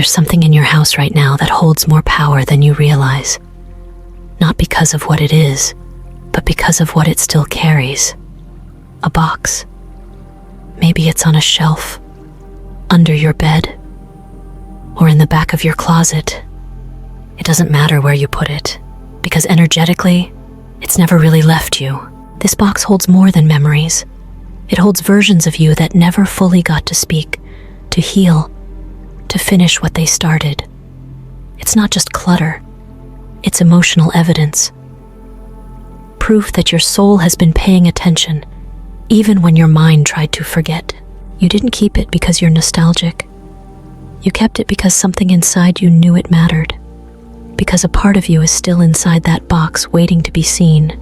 There's something in your house right now that holds more power than you realize. Not because of what it is, but because of what it still carries. A box. Maybe it's on a shelf, under your bed, or in the back of your closet. It doesn't matter where you put it, because energetically, it's never really left you. This box holds more than memories. It holds versions of you that never fully got to speak, to heal, to finish what they started. It's not just clutter, it's emotional evidence. Proof that your soul has been paying attention, even when your mind tried to forget. You didn't keep it because you're nostalgic. You kept it because something inside you knew it mattered. Because a part of you is still inside that box waiting to be seen,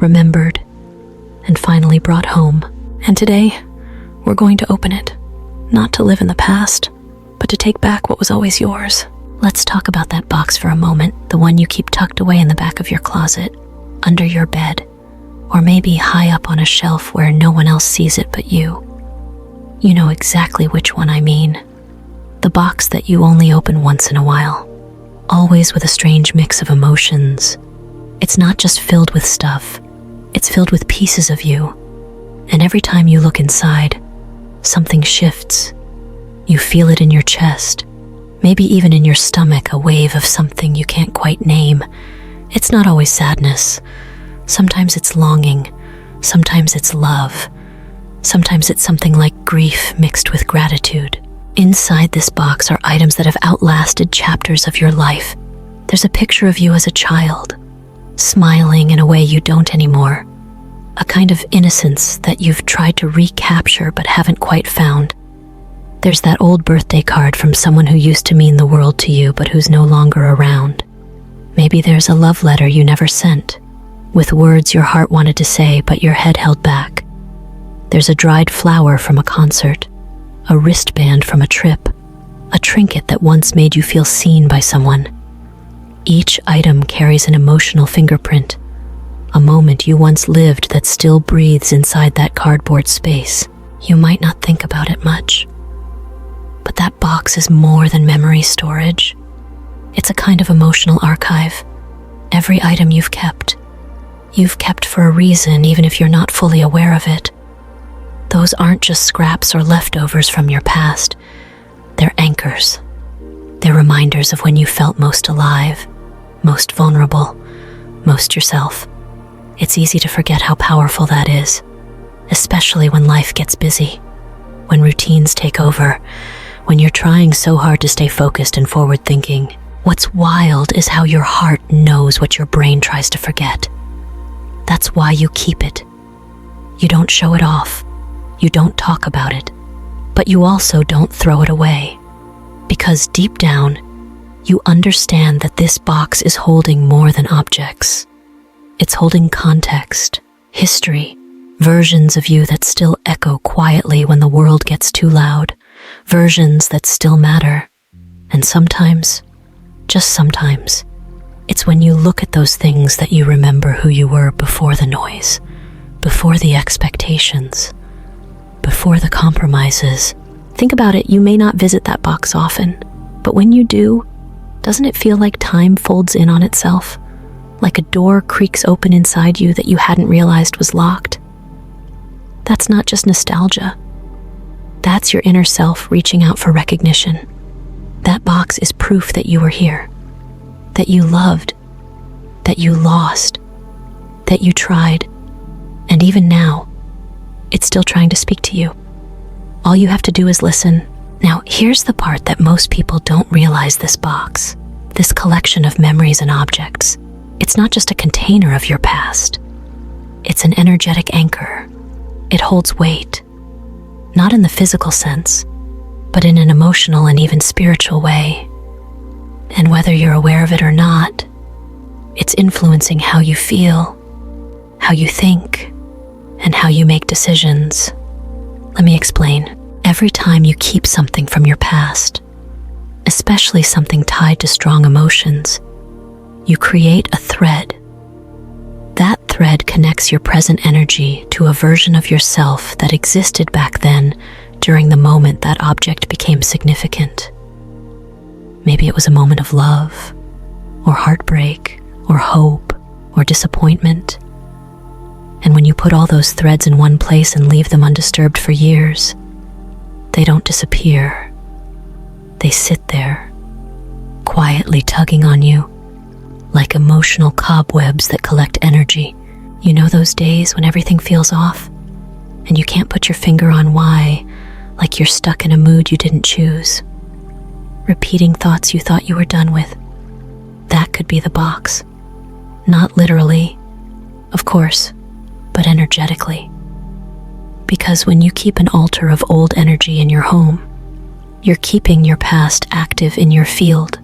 remembered, and finally brought home. And today, we're going to open it, not to live in the past, but to take back what was always yours. Let's talk about that box for a moment, the one you keep tucked away in the back of your closet, under your bed, or maybe high up on a shelf where no one else sees it but you. You know exactly which one I mean. The box that you only open once in a while, always with a strange mix of emotions. It's not just filled with stuff, it's filled with pieces of you. And every time you look inside, something shifts. You feel it in your chest, maybe even in your stomach, a wave of something you can't quite name. It's not always sadness. Sometimes it's longing. Sometimes it's love. Sometimes it's something like grief mixed with gratitude. Inside this box are items that have outlasted chapters of your life. There's a picture of you as a child, smiling in a way you don't anymore. A kind of innocence that you've tried to recapture but haven't quite found. There's that old birthday card from someone who used to mean the world to you but who's no longer around. Maybe there's a love letter you never sent, with words your heart wanted to say but your head held back. There's a dried flower from a concert, a wristband from a trip, a trinket that once made you feel seen by someone. Each item carries an emotional fingerprint, a moment you once lived that still breathes inside that cardboard space. You might not think about it much, but that box is more than memory storage. It's a kind of emotional archive. Every item you've kept for a reason, even if you're not fully aware of it. Those aren't just scraps or leftovers from your past. They're anchors. They're reminders of when you felt most alive, most vulnerable, most yourself. It's easy to forget how powerful that is, especially when life gets busy, when routines take over, when you're trying so hard to stay focused and forward-thinking. What's wild is how your heart knows what your brain tries to forget. That's why you keep it. You don't show it off. You don't talk about it. But you also don't throw it away. Because deep down, you understand that this box is holding more than objects. It's holding context, history, versions of you that still echo quietly when the world gets too loud, versions that still matter. And sometimes, just sometimes, it's when you look at those things that you remember who you were before the noise, before the expectations, before the compromises. Think about it, you may not visit that box often, but when you do, doesn't it feel like time folds in on itself? Like a door creaks open inside you that you hadn't realized was locked? That's not just nostalgia. That's your inner self reaching out for recognition. That box is proof that you were here, that you loved, that you lost, that you tried, and even now, it's still trying to speak to you. All you have to do is listen. Now, here's the part that most people don't realize. This box, this collection of memories and objects, it's not just a container of your past. It's an energetic anchor. It holds weight, not in the physical sense, but in an emotional and even spiritual way. And whether you're aware of it or not, it's influencing how you feel, how you think, and how you make decisions. Let me explain. Every time you keep something from your past, especially something tied to strong emotions, you create a thread. That thread connects your present energy to a version of yourself that existed back then during the moment that object became significant. Maybe it was a moment of love, or heartbreak, or hope, or disappointment. And when you put all those threads in one place and leave them undisturbed for years, they don't disappear. They sit there, quietly tugging on you, like emotional cobwebs that collect energy. You know those days when everything feels off, and you can't put your finger on why, like you're stuck in a mood you didn't choose, repeating thoughts you thought you were done with. That could be the box. Not literally, of course, but energetically. Because when you keep an altar of old energy in your home, you're keeping your past active in your field.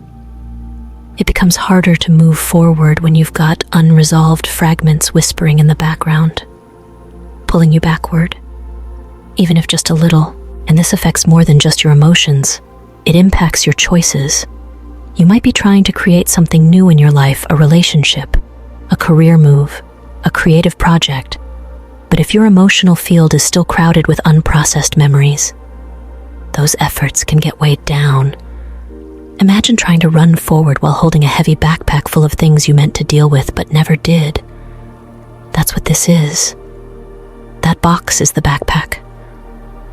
It becomes harder to move forward when you've got unresolved fragments whispering in the background, pulling you backward, even if just a little. And this affects more than just your emotions. It impacts your choices. You might be trying to create something new in your life, a relationship, a career move, a creative project. But if your emotional field is still crowded with unprocessed memories, those efforts can get weighed down. Imagine trying to run forward while holding a heavy backpack full of things you meant to deal with but never did. That's what this is. That box is the backpack,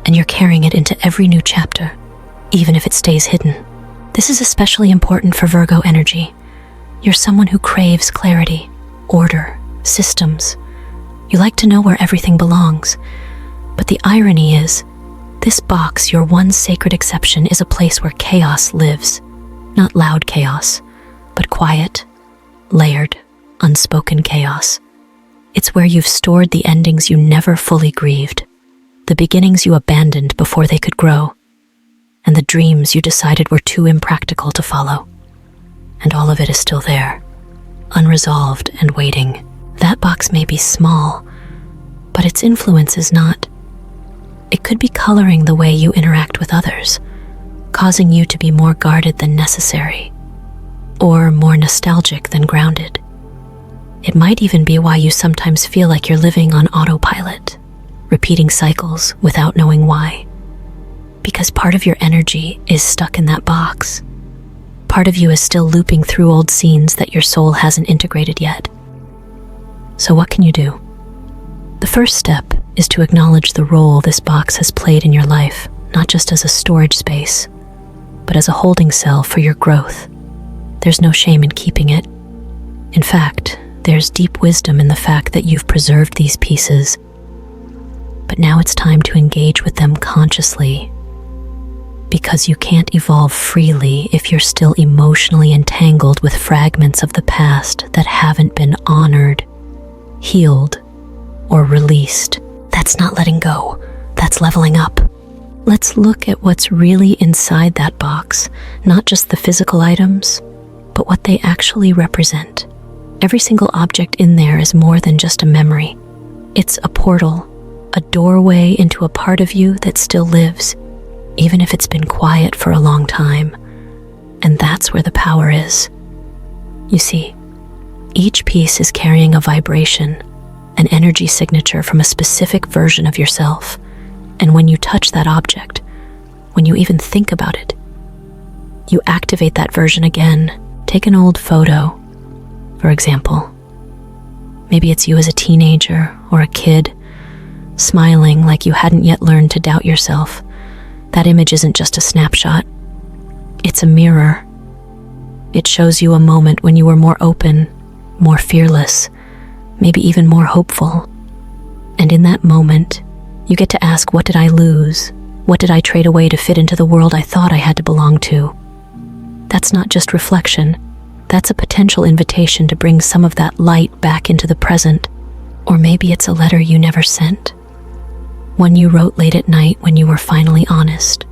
and you're carrying it into every new chapter, even if it stays hidden. This is especially important for Virgo energy. You're someone who craves clarity, order, systems. You like to know where everything belongs. But the irony is, this box, your one sacred exception, is a place where chaos lives. Not loud chaos, but quiet, layered, unspoken chaos. It's where you've stored the endings you never fully grieved, the beginnings you abandoned before they could grow, and the dreams you decided were too impractical to follow. And all of it is still there, unresolved and waiting. That box may be small, but its influence is not. It could be coloring the way you interact with others, causing you to be more guarded than necessary, or more nostalgic than grounded. It might even be why you sometimes feel like you're living on autopilot, repeating cycles without knowing why. Because part of your energy is stuck in that box. Part of you is still looping through old scenes that your soul hasn't integrated yet. So what can you do? The first step is to acknowledge the role this box has played in your life, not just as a storage space, but as a holding cell for your growth. There's no shame in keeping it. In fact, there's deep wisdom in the fact that you've preserved these pieces. But now it's time to engage with them consciously, because you can't evolve freely if you're still emotionally entangled with fragments of the past that haven't been honored, healed, or released. That's not letting go. That's leveling up. Let's look at what's really inside that box, not just the physical items, but what they actually represent. Every single object in there is more than just a memory. It's a portal, a doorway into a part of you that still lives, even if it's been quiet for a long time. And that's where the power is. You see, each piece is carrying a vibration, an energy signature from a specific version of yourself. And when you touch that object, when you even think about it, you activate that version again. Take an old photo, for example. Maybe it's you as a teenager or a kid, smiling like you hadn't yet learned to doubt yourself. That image isn't just a snapshot. It's a mirror. It shows you a moment when you were more open, more fearless, maybe even more hopeful. And in that moment, you get to ask, what did I lose? What did I trade away to fit into the world I thought I had to belong to? That's not just reflection. That's a potential invitation to bring some of that light back into the present. Or maybe it's a letter you never sent. One you wrote late at night when you were finally honest,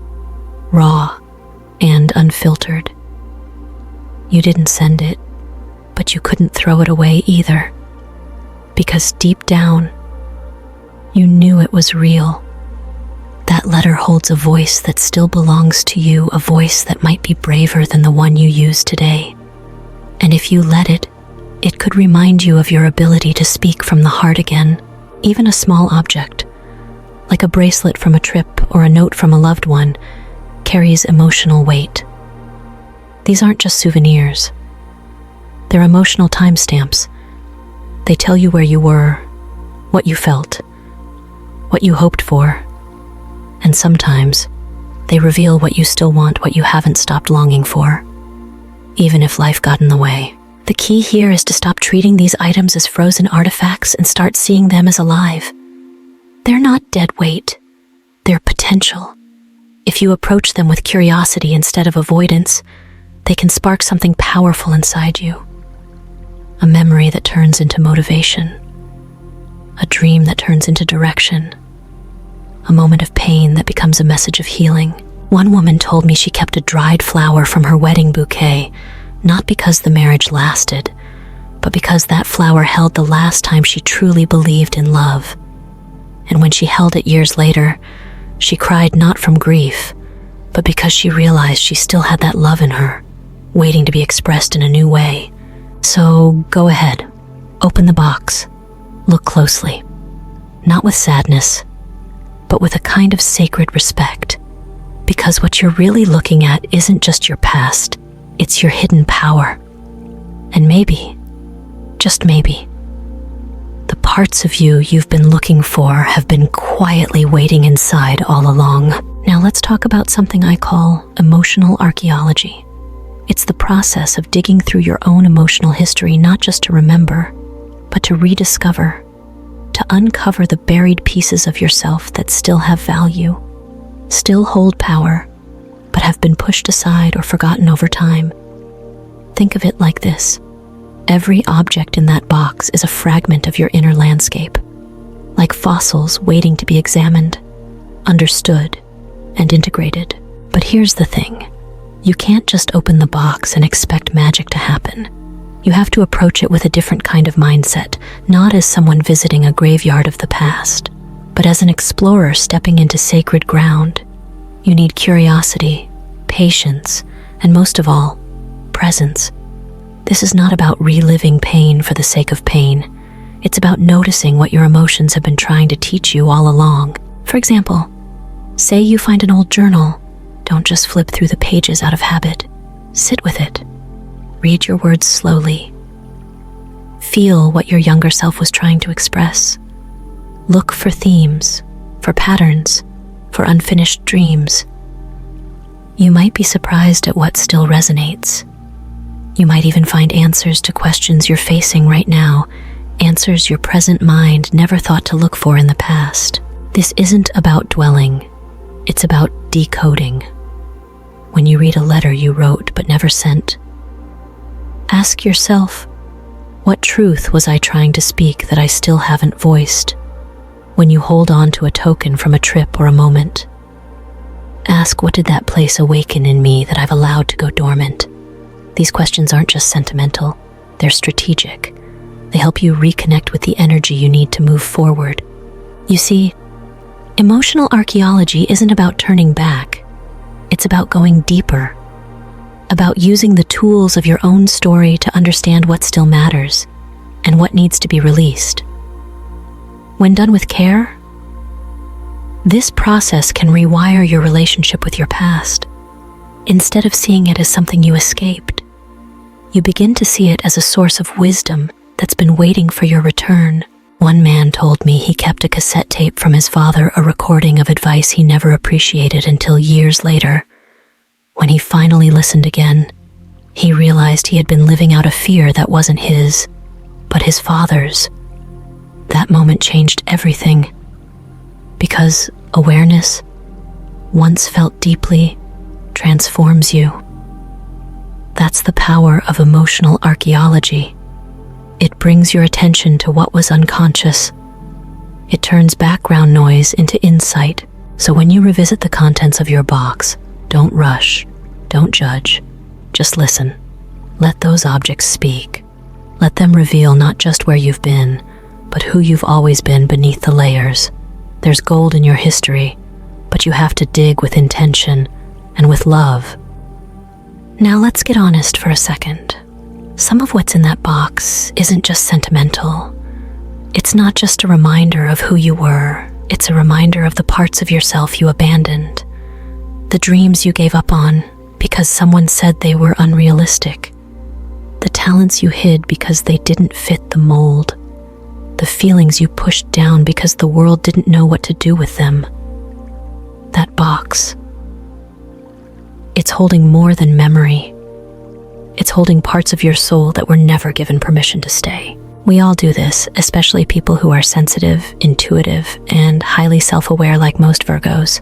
raw, and unfiltered. You didn't send it, but you couldn't throw it away either. Because deep down, you knew it was real. That letter holds a voice that still belongs to you, a voice that might be braver than the one you use today. And if you let it, it could remind you of your ability to speak from the heart again. Even a small object, like a bracelet from a trip or a note from a loved one, carries emotional weight. These aren't just souvenirs. They're emotional timestamps. They tell you where you were, what you felt, what you hoped for, and sometimes they reveal what you still want, what you haven't stopped longing for, even if life got in the way. The key here is to stop treating these items as frozen artifacts and start seeing them as alive. They're not dead weight, they're potential. If you approach them with curiosity instead of avoidance, they can spark something powerful inside you. A memory that turns into motivation, a dream that turns into direction, a moment of pain that becomes a message of healing. One woman told me she kept a dried flower from her wedding bouquet, not because the marriage lasted, but because that flower held the last time she truly believed in love. And when she held it years later, she cried not from grief, but because she realized she still had that love in her, waiting to be expressed in a new way. So go ahead, open the box, look closely, not with sadness, but with a kind of sacred respect, because what you're really looking at isn't just your past, it's your hidden power. And maybe, just maybe, the parts of you you've been looking for have been quietly waiting inside all along. Now let's talk about something I call emotional archaeology. It's the process of digging through your own emotional history, not just to remember, but to rediscover, to uncover the buried pieces of yourself that still have value, still hold power, but have been pushed aside or forgotten over time. Think of it like this. Every object in that box is a fragment of your inner landscape, like fossils waiting to be examined, understood, and integrated. But here's the thing. You can't just open the box and expect magic to happen. You have to approach it with a different kind of mindset, not as someone visiting a graveyard of the past, but as an explorer stepping into sacred ground. You need curiosity, patience, and most of all, presence. This is not about reliving pain for the sake of pain. It's about noticing what your emotions have been trying to teach you all along. For example, say you find an old journal. Don't just flip through the pages out of habit. Sit with it. Read your words slowly. Feel what your younger self was trying to express. Look for themes, for patterns, for unfinished dreams. You might be surprised at what still resonates. You might even find answers to questions you're facing right now, answers your present mind never thought to look for in the past. This isn't about dwelling, it's about decoding. When you read a letter you wrote but never sent, ask yourself, what truth was I trying to speak that I still haven't voiced? When you hold on to a token from a trip or a moment, ask, what did that place awaken in me that I've allowed to go dormant? These questions aren't just sentimental, they're strategic. They help you reconnect with the energy you need to move forward. You see, emotional archaeology isn't about turning back. It's about going deeper, about using the tools of your own story to understand what still matters and what needs to be released. When done with care, this process can rewire your relationship with your past. Instead of seeing it as something you escaped, you begin to see it as a source of wisdom that's been waiting for your return. One man told me he kept a cassette tape from his father, a recording of advice he never appreciated until years later. When he finally listened again, he realized he had been living out a fear that wasn't his, but his father's. That moment changed everything, because awareness, once felt deeply, transforms you. That's the power of emotional archaeology. It brings your attention to what was unconscious. It turns background noise into insight. So when you revisit the contents of your box, don't rush, don't judge, just listen. Let those objects speak. Let them reveal not just where you've been, but who you've always been beneath the layers. There's gold in your history, but you have to dig with intention and with love. Now let's get honest for a second. Some of what's in that box isn't just sentimental. It's not just a reminder of who you were. It's a reminder of the parts of yourself you abandoned, the dreams you gave up on because someone said they were unrealistic, the talents you hid because they didn't fit the mold, the feelings you pushed down because the world didn't know what to do with them. That box, it's holding more than memory. It's holding parts of your soul that were never given permission to stay. We all do this, especially people who are sensitive, intuitive, and highly self-aware like most Virgos.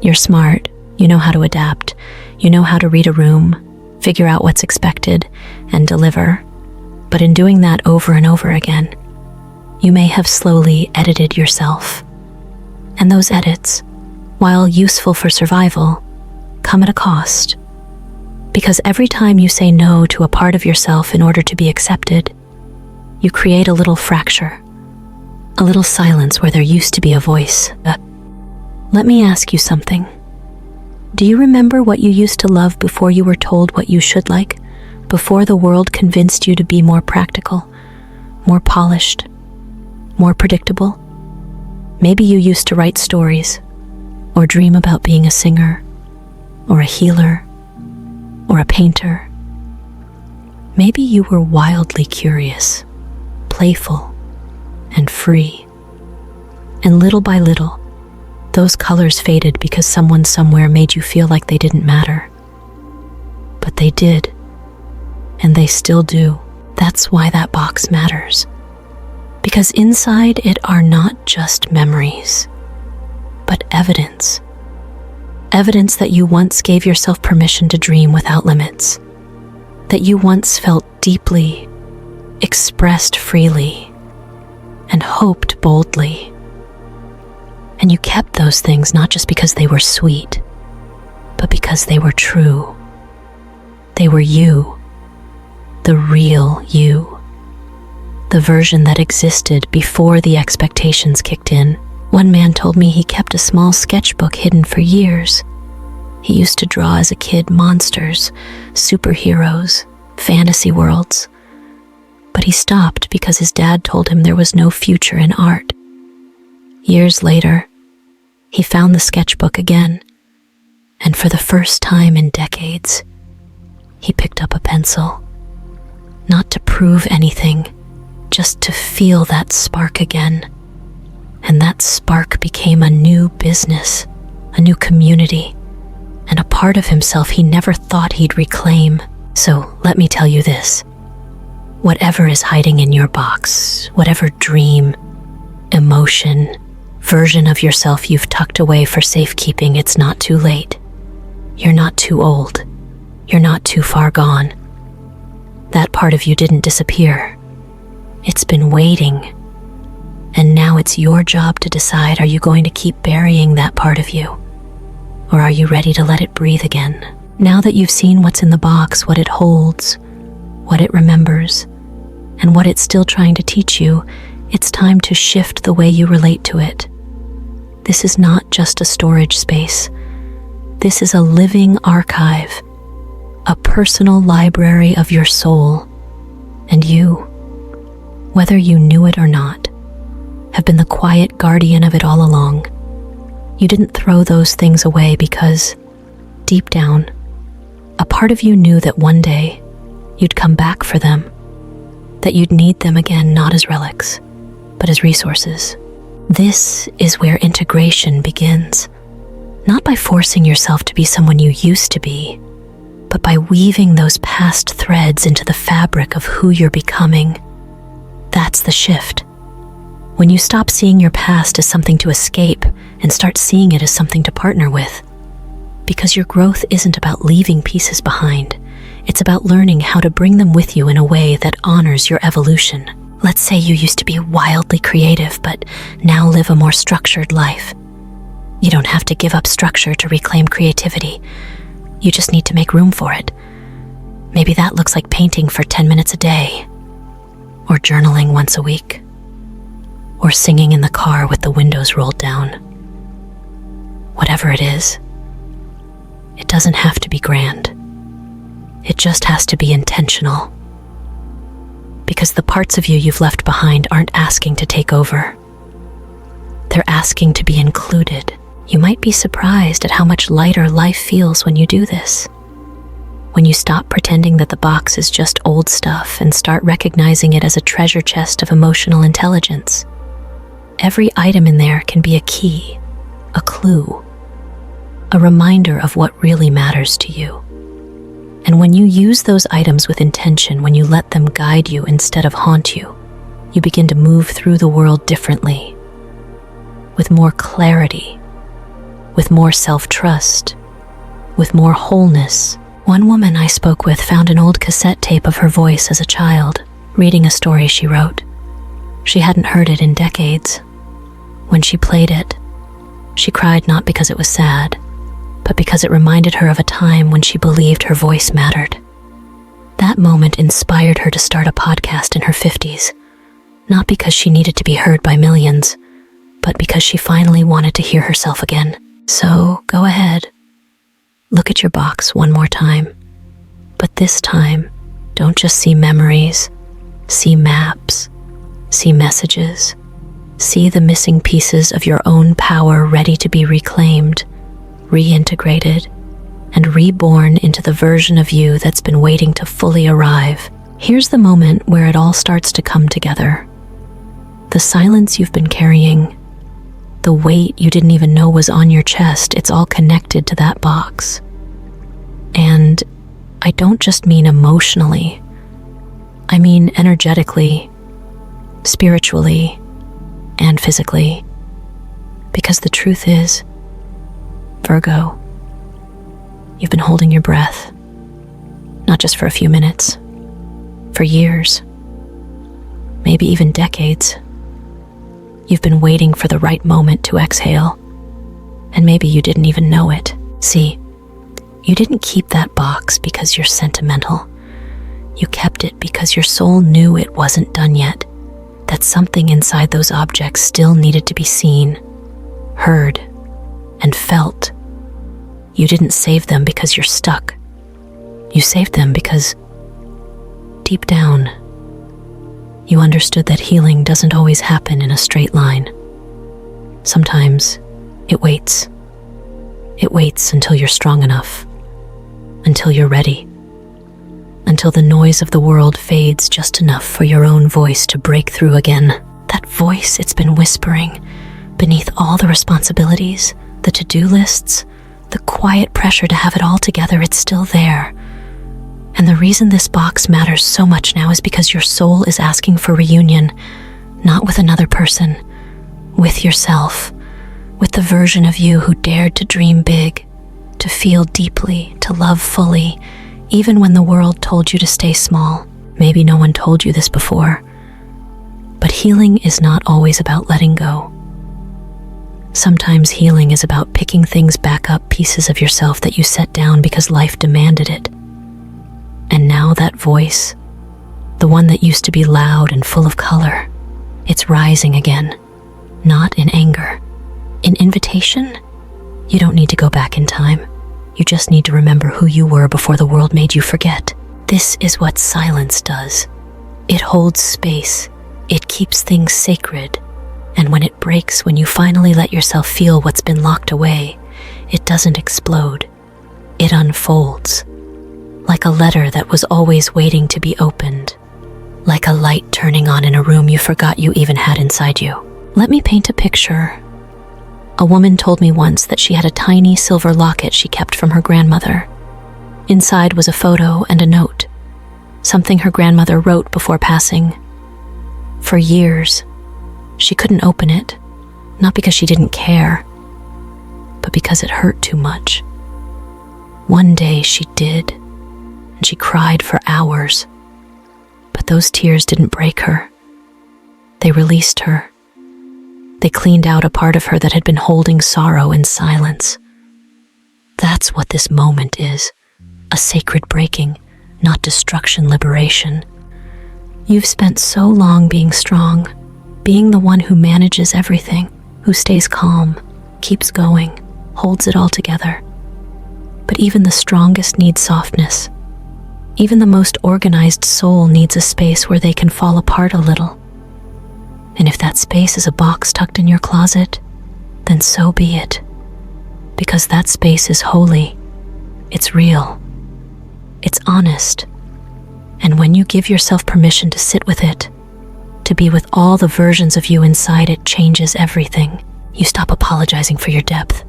You're smart, you know how to adapt, you know how to read a room, figure out what's expected, and deliver. But in doing that over and over again, you may have slowly edited yourself. And those edits, while useful for survival, come at a cost. Because every time you say no to a part of yourself in order to be accepted, you create a little fracture, a little silence where there used to be a voice. Let me ask you something. Do you remember what you used to love before you were told what you should like? Before the world convinced you to be more practical, more polished, more predictable? Maybe you used to write stories, or dream about being a singer, or a healer, or a painter. Maybe you were wildly curious, playful, and free. And little by little, those colors faded because someone somewhere made you feel like they didn't matter. But they did, and they still do. That's why that box matters. Because inside it are not just memories, but evidence. Evidence that you once gave yourself permission to dream without limits. That you once felt deeply, expressed freely, and hoped boldly. And you kept those things not just because they were sweet, but because they were true. They were you, the real you, the version that existed before the expectations kicked in. One man told me he kept a small sketchbook hidden for years. He used to draw as a kid monsters, superheroes, fantasy worlds. But he stopped because his dad told him there was no future in art. Years later, he found the sketchbook again, and for the first time in decades, he picked up a pencil. Not to prove anything, just to feel that spark again. And that spark became a new business, a new community, and a part of himself he never thought he'd reclaim. So let me tell you this. Whatever is hiding in your box, whatever dream, emotion, version of yourself you've tucked away for safekeeping, it's not too late. You're not too old. You're not too far gone. That part of you didn't disappear. It's been waiting. And now it's your job to decide, are you going to keep burying that part of you? Or are you ready to let it breathe again? Now that you've seen what's in the box, what it holds, what it remembers, and what it's still trying to teach you, it's time to shift the way you relate to it. This is not just a storage space. This is a living archive, a personal library of your soul. And you, whether you knew it or not, have been the quiet guardian of it all along. You didn't throw those things away because, deep down, a part of you knew that one day you'd come back for them, that you'd need them again, not as relics, but as resources. This is where integration begins, not by forcing yourself to be someone you used to be, but by weaving those past threads into the fabric of who you're becoming. That's the shift. When you stop seeing your past as something to escape and start seeing it as something to partner with. Because your growth isn't about leaving pieces behind. It's about learning how to bring them with you in a way that honors your evolution. Let's say you used to be wildly creative, but now live a more structured life. You don't have to give up structure to reclaim creativity. You just need to make room for it. Maybe that looks like painting for 10 minutes a day, or journaling once a week, or singing in the car with the windows rolled down. Whatever it is, it doesn't have to be grand. It just has to be intentional. Because the parts of you you've left behind aren't asking to take over. They're asking to be included. You might be surprised at how much lighter life feels when you do this. When you stop pretending that the box is just old stuff and start recognizing it as a treasure chest of emotional intelligence. Every item in there can be a key, a clue, a reminder of what really matters to you. And when you use those items with intention, when you let them guide you instead of haunt you, you begin to move through the world differently, with more clarity, with more self-trust, with more wholeness. One woman I spoke with found an old cassette tape of her voice as a child, reading a story she wrote. She hadn't heard it in decades. When she played it, she cried not because it was sad, but because it reminded her of a time when she believed her voice mattered. That moment inspired her to start a podcast in her 50s, not because she needed to be heard by millions, but because she finally wanted to hear herself again. So go ahead, look at your box one more time. But this time, don't just see memories, see maps, see messages, see the missing pieces of your own power ready to be reclaimed, reintegrated, and reborn into the version of you that's been waiting to fully arrive. Here's the moment where it all starts to come together. The silence you've been carrying, the weight you didn't even know was on your chest, it's all connected to that box. And I don't just mean emotionally. I mean energetically, spiritually, and physically. Because the truth is, Virgo, you've been holding your breath, not just for a few minutes, for years, maybe even decades. You've been waiting for the right moment to exhale, and maybe you didn't even know it. See, you didn't keep that box because you're sentimental. You kept it because your soul knew it wasn't done yet, that something inside those objects still needed to be seen, heard, and felt. You didn't save them because you're stuck. You saved them because, deep down, you understood that healing doesn't always happen in a straight line. Sometimes it waits. It waits until you're strong enough, until you're ready, until the noise of the world fades just enough for your own voice to break through again. That voice, it's been whispering beneath all the responsibilities, the to-do lists, the quiet pressure to have it all together. It's still there. And the reason this box matters so much now is because your soul is asking for reunion, not with another person, with yourself, with the version of you who dared to dream big, to feel deeply, to love fully, even when the world told you to stay small. Maybe no one told you this before, but healing is not always about letting go. Sometimes healing is about picking things back up, pieces of yourself that you set down because life demanded it. And now that voice, the one that used to be loud and full of color, it's rising again, not in anger, in invitation. You don't need to go back in time. You just need to remember who you were before the world made you forget. This is what silence does. It holds space. It keeps things sacred. And when it breaks, when you finally let yourself feel what's been locked away, it doesn't explode. It unfolds. Like a letter that was always waiting to be opened. Like a light turning on in a room you forgot you even had inside you. Let me paint a picture. A woman told me once that she had a tiny silver locket she kept from her grandmother. Inside was a photo and a note, something her grandmother wrote before passing. For years, she couldn't open it, not because she didn't care, but because it hurt too much. One day she did, and she cried for hours. But those tears didn't break her. They released her. They cleaned out a part of her that had been holding sorrow in silence. That's what this moment is, a sacred breaking, not destruction, liberation. You've spent so long being strong, being the one who manages everything, who stays calm, keeps going, holds it all together. But even the strongest need softness. Even the most organized soul needs a space where they can fall apart a little. And if that space is a box tucked in your closet, then so be it. because that space is holy. It's real. It's honest. And when you give yourself permission to sit with it, to be with all the versions of you inside, it changes everything. You stop apologizing for your depth.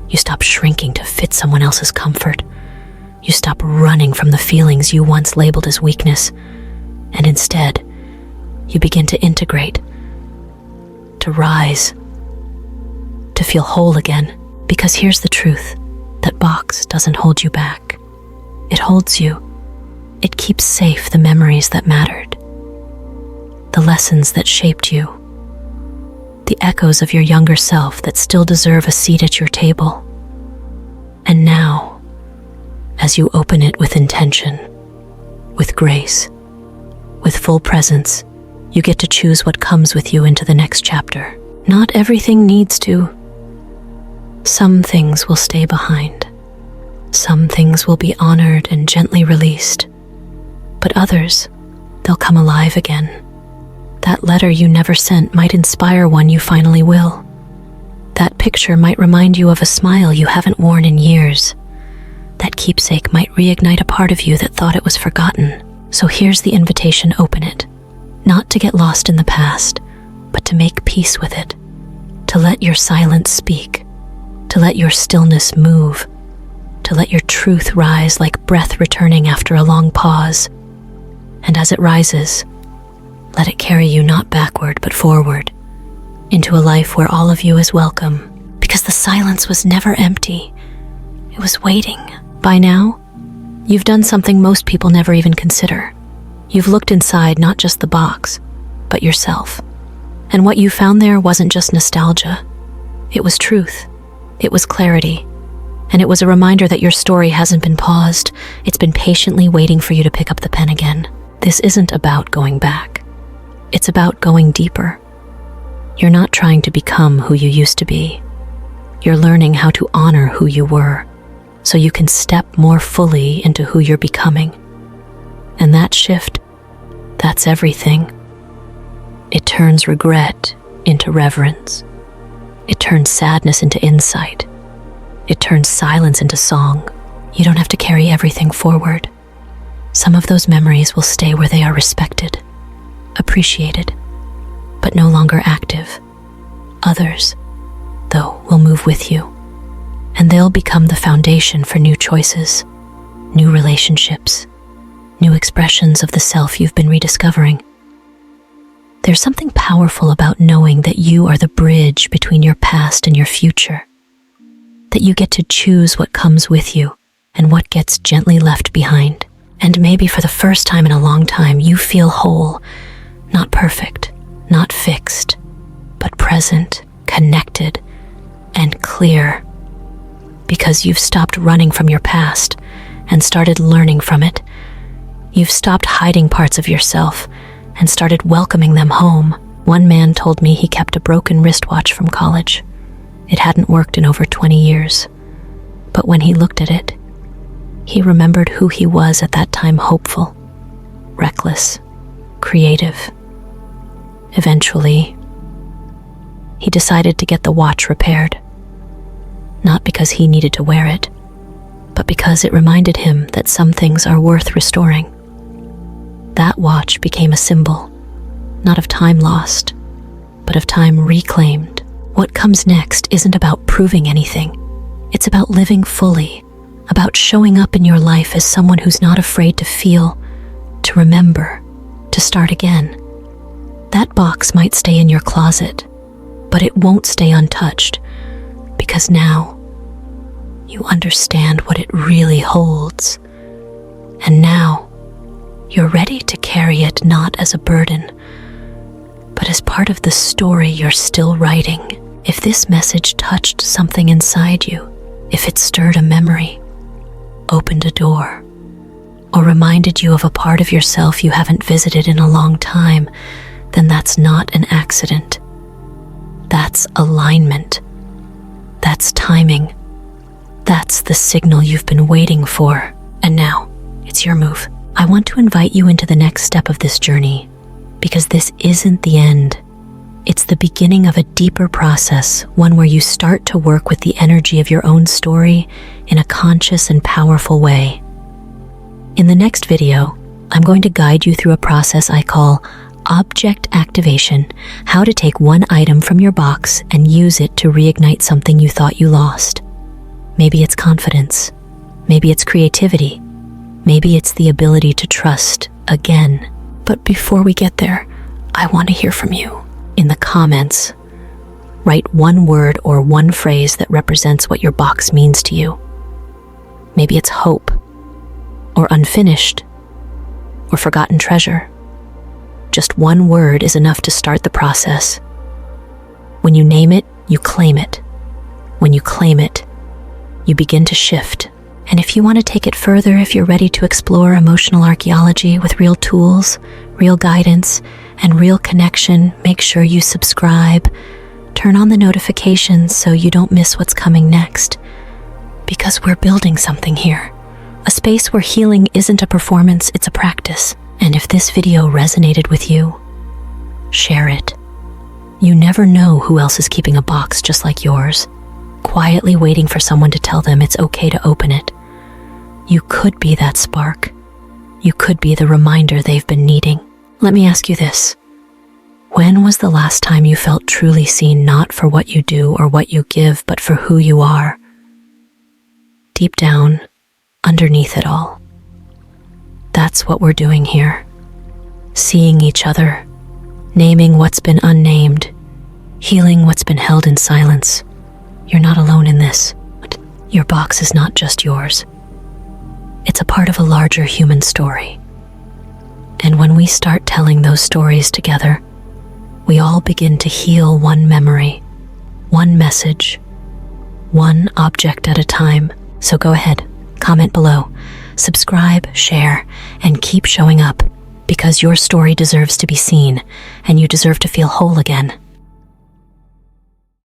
You stop shrinking to fit someone else's comfort. You stop running from the feelings you once labeled as weakness. And instead, you begin to integrate, to rise, to feel whole again. Because here's the truth, that box doesn't hold you back. It holds you. It keeps safe the memories that mattered, the lessons that shaped you, the echoes of your younger self that still deserve a seat at your table. And now, as you open it with intention, with grace, with full presence, you get to choose what comes with you into the next chapter. Not everything needs to. Some things will stay behind. Some things will be honored and gently released. But others, they'll come alive again. That letter you never sent might inspire one you finally will. That picture might remind you of a smile you haven't worn in years. That keepsake might reignite a part of you that thought it was forgotten. So here's the invitation, open it. Not to get lost in the past, but to make peace with it. To let your silence speak. To let your stillness move. To let your truth rise like breath returning after a long pause. And as it rises, let it carry you not backward but forward, into a life where all of you is welcome, because the silence was never empty. It was waiting. By now, you've done something most people never even consider. You've looked inside not just the box, but yourself. And what you found there wasn't just nostalgia. It was truth. It was clarity. And it was a reminder that your story hasn't been paused. It's been patiently waiting for you to pick up the pen again. This isn't about going back. It's about going deeper. You're not trying to become who you used to be. You're learning how to honor who you were, so you can step more fully into who you're becoming. And that shift, that's everything. It turns regret into reverence. It turns sadness into insight. It turns silence into song. You don't have to carry everything forward. Some of those memories will stay where they are respected, appreciated, but no longer active. Others, though, will move with you, and they'll become the foundation for new choices, new relationships, new expressions of the self you've been rediscovering. There's something powerful about knowing that you are the bridge between your past and your future, that you get to choose what comes with you and what gets gently left behind. And maybe for the first time in a long time, you feel whole, not perfect, not fixed, but present, connected, and clear. Because you've stopped running from your past and started learning from it. You've stopped hiding parts of yourself and started welcoming them home. One man told me he kept a broken wristwatch from college. It hadn't worked in over 20 years. But when he looked at it, he remembered who he was at that time: hopeful, reckless, creative. Eventually, he decided to get the watch repaired. Not because he needed to wear it, but because it reminded him that some things are worth restoring. That watch became a symbol, not of time lost, but of time reclaimed. What comes next isn't about proving anything. It's about living fully, about showing up in your life as someone who's not afraid to feel, to remember, to start again. That box might stay in your closet, but it won't stay untouched, because now you understand what it really holds. And now you're ready to carry it not as a burden, but as part of the story you're still writing. If this message touched something inside you, if it stirred a memory, opened a door, or reminded you of a part of yourself you haven't visited in a long time, then that's not an accident. That's alignment. That's timing. That's the signal you've been waiting for. And now, it's your move. I want to invite you into the next step of this journey, because this isn't the end. It's the beginning of a deeper process, one where you start to work with the energy of your own story in a conscious and powerful way. In the next video, I'm going to guide you through a process I call object activation, how to take one item from your box and use it to reignite something you thought you lost. Maybe it's confidence, maybe it's creativity, maybe it's the ability to trust again. But before we get there, I want to hear from you. In the comments, write one word or one phrase that represents what your box means to you. Maybe it's hope, or unfinished, or forgotten treasure. Just one word is enough to start the process. When you name it, you claim it. When you claim it, you begin to shift. And if you want to take it further, if you're ready to explore emotional archaeology with real tools, real guidance, and real connection, make sure you subscribe. Turn on the notifications so you don't miss what's coming next. Because we're building something here. A space where healing isn't a performance, it's a practice. And if this video resonated with you, share it. You never know who else is keeping a box just like yours, quietly waiting for someone to tell them it's okay to open it. You could be that spark. You could be the reminder they've been needing. Let me ask you this. When was the last time you felt truly seen, not for what you do or what you give, but for who you are? Deep down, underneath it all. That's what we're doing here. Seeing each other, naming what's been unnamed, healing what's been held in silence. You're not alone in this. Your box is not just yours. It's a part of a larger human story. And when we start telling those stories together, we all begin to heal one memory, one message, one object at a time. So go ahead, comment below, subscribe, share, and keep showing up, because your story deserves to be seen, and you deserve to feel whole again.